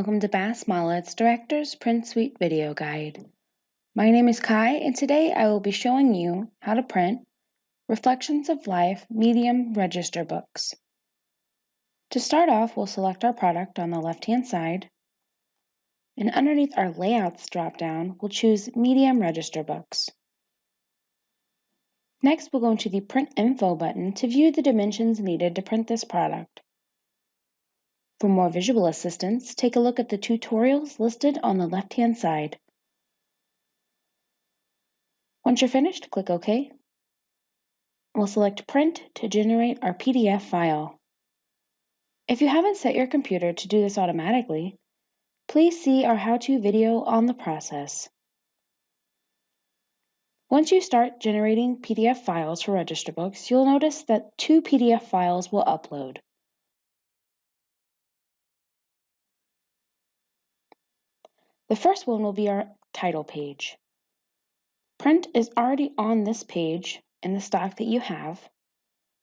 Welcome to Bass-Mollett's Director's Print Suite Video Guide. My name is Kai, and today I will be showing you how to print Reflections of Life medium register books. To start off, we'll select our product on the left-hand side, and underneath our Layouts drop-down, we'll choose Medium Register Books. Next, we'll go into the Print Info button to view the dimensions needed to print this product. For more visual assistance, take a look at the tutorials listed on the left-hand side. Once you're finished, click OK. We'll select Print to generate our PDF file. If you haven't set your computer to do this automatically, please see our how-to video on the process. Once you start generating PDF files for register books, you'll notice that 2 PDF files will upload. The first one will be our title page. Print is already on this page in the stock that you have,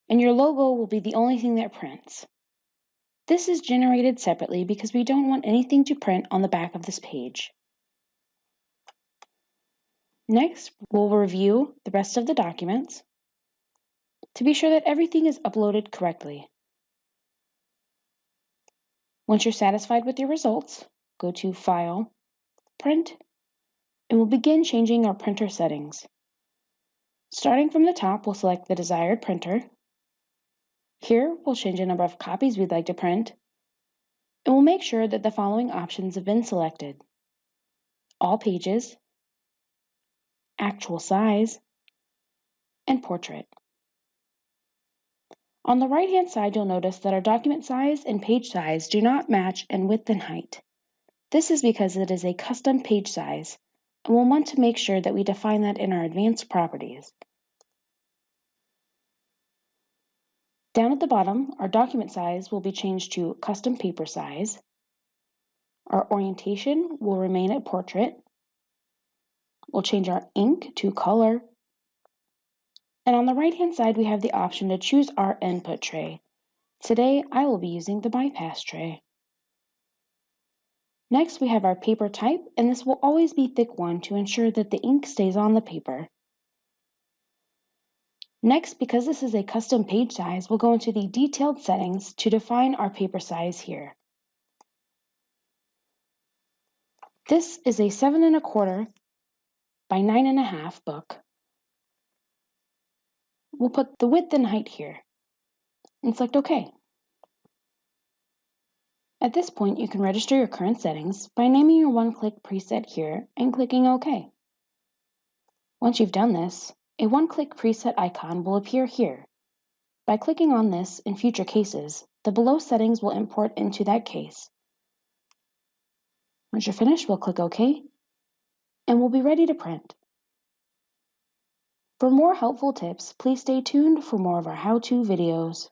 and your logo will be the only thing that prints. This is generated separately because we don't want anything to print on the back of this page. Next, we'll review the rest of the documents to be sure that everything is uploaded correctly. Once you're satisfied with your results, go to File, Print, and we'll begin changing our printer settings. Starting from the top, we'll select the desired printer. Here, we'll change the number of copies we'd like to print, and we'll make sure that the following options have been selected: all pages, actual size, and portrait. On the right-hand side, you'll notice that our document size and page size do not match in width and height. This is because it is a custom page size, and we'll want to make sure that we define that in our advanced properties. Down at the bottom, our document size will be changed to custom paper size. Our orientation will remain at portrait. We'll change our ink to color. And on the right-hand side, we have the option to choose our input tray. Today, I will be using the bypass tray. Next, we have our paper type, and this will always be thick 1 to ensure that the ink stays on the paper. Next, because this is a custom page size, we'll go into the detailed settings to define our paper size here. This is a 7 1/4 by 9 1/2 book. We'll put the width and height here and select OK. At this point, you can register your current settings by naming your one-click preset here and clicking OK. Once you've done this, a one-click preset icon will appear here. By clicking on this in future cases, the below settings will import into that case. Once you're finished, we'll click OK, and we'll be ready to print. For more helpful tips, please stay tuned for more of our how-to videos.